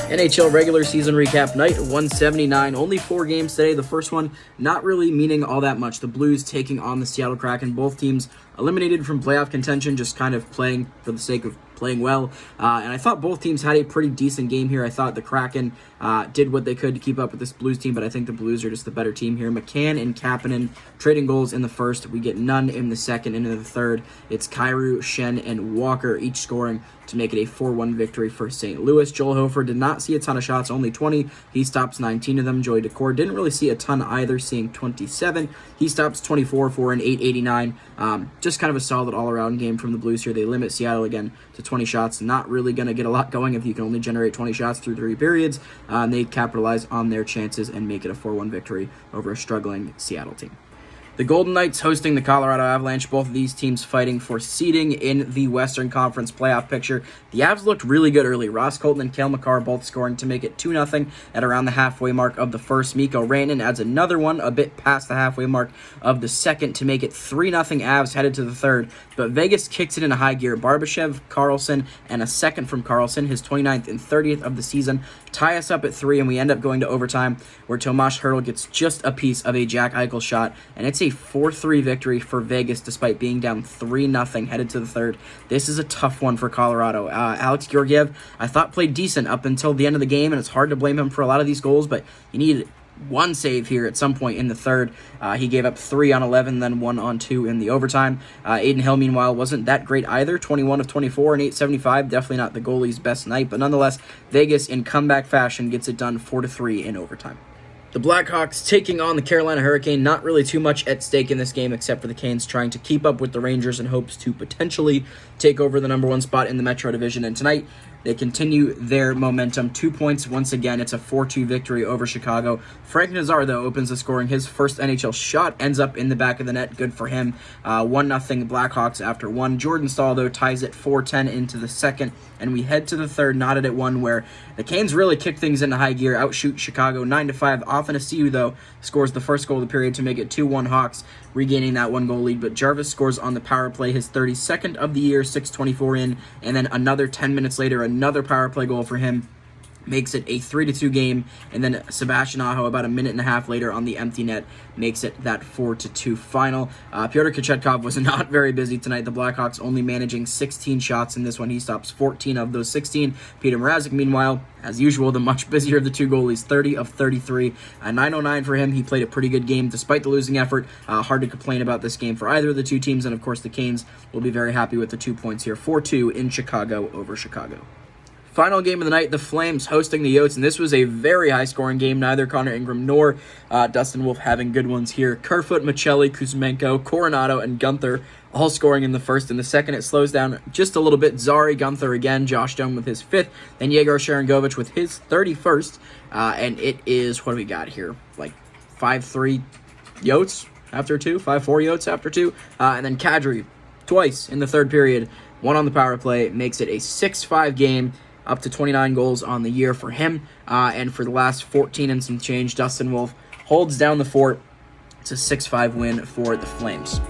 NHL regular season recap night 179. Only 4 games today. The first one not really meaning all that much. The Blues taking on the Seattle Kraken. Both teams eliminated from playoff contention, just kind of playing for the sake of playing well. And I thought both teams had a pretty decent game here. I thought the Kraken did what they could to keep up with this Blues team, but I think the Blues are just the better team here. McCann and Kapanen trading goals in the first. We get none in the second. Into the third, it's Kyrou, Shen, and Walker each scoring to make it a 4-1 victory for St. Louis. Joel Hofer did not see a ton of shots, only 20. He stops 19 of them. Joey Daccord didn't really see a ton either, seeing 27. He stops 24 for an 889. Just kind of a solid all-around game from the Blues here. They limit Seattle again to 20 shots. Not really going to get a lot going if you can only generate 20 shots through 3 periods. And they capitalize on their chances and make it a 4-1 victory over a struggling Seattle team. The Golden Knights hosting the Colorado Avalanche. Both of these teams fighting for seeding in the Western Conference playoff picture. The Avs looked really good early. Ross Colton and Cale Makar both scoring to make it 2-0 at around the halfway mark of the first. Mikko Rantanen adds another one a bit past the halfway mark of the second to make it 3-0 Avs headed to the third. But Vegas kicks it into high gear. Barbashev, Carlson, and a second from Carlson, his 29th and 30th of the season, tie us up at 3, and we end up going to overtime where Tomas Hertl gets just a piece of a Jack Eichel shot, and it's a 4-3 victory for Vegas despite being down 3-0 headed to the third. This is a tough one for Colorado. Alex Georgiev, I thought, played decent up until the end of the game, and it's hard to blame him for a lot of these goals, but you need one save here at some point in the third. He gave up 3 on 11, then 1 on 2 in the overtime. Aiden Hill, meanwhile, wasn't that great either. 21 of 24 and 875. Definitely not the goalie's best night, but nonetheless, Vegas in comeback fashion gets it done 4-3 in overtime. The Blackhawks taking on the Carolina Hurricane. Not really too much at stake in this game except for the Canes trying to keep up with the Rangers in hopes to potentially take over the number 1 spot in the Metro Division. And tonight, they continue their momentum. 2 points once again. It's a 4-2 victory over Chicago. Frank Nazar, though, opens the scoring. His first NHL shot ends up in the back of the net. Good for him. 1-0 Blackhawks after 1. Jordan Staal, though, ties it 4-10 into the second. And we head to the third, knotted at 1, where the Canes really kick things into high gear, outshoot Chicago 9-5. Athanasiou, though, scores the first goal of the period to make it 2-1 Hawks, regaining that 1-goal lead. But Jarvis scores on the power play, his 32nd of the year, 6:24 in, and then another 10 minutes later, another power play goal for him makes it a 3-2 game, and then Sebastian Aho about a minute and a half later on the empty net makes it that 4-2 final. Pyotr Kochetkov was not very busy tonight. The Blackhawks only managing 16 shots in this one. He stops 14 of those 16. Peter Mrazek, meanwhile, as usual, the much busier of the 2 goalies, 30 of 33. 909 for him. He played a pretty good game despite the losing effort. Hard to complain about this game for either of the 2 teams, and of course the Canes will be very happy with the 2 points here. 4-2 in Chicago over Chicago. Final game of the night, the Flames hosting the Yotes, and this was a very high-scoring game. Neither Connor Ingram nor Dustin Wolf having good ones here. Kerfoot, Michelli, Kuzmenko, Coronado, and Gunther all scoring in the first. In the second, it slows down just a little bit. Zari, Gunther again, Josh Doan with his 5th, and Yegor Sharangovich with his 31st. And it is, what do we got here? Like 5-3 Yotes after 2, 5-4 Yotes after 2. And then Kadri twice in the third period, 1 on the power play, makes it a 6-5 game. Up to 29 goals on the year for him. And for the last 14 and some change, Dustin Wolf holds down the fort. It's a 6-5 win for the Flames.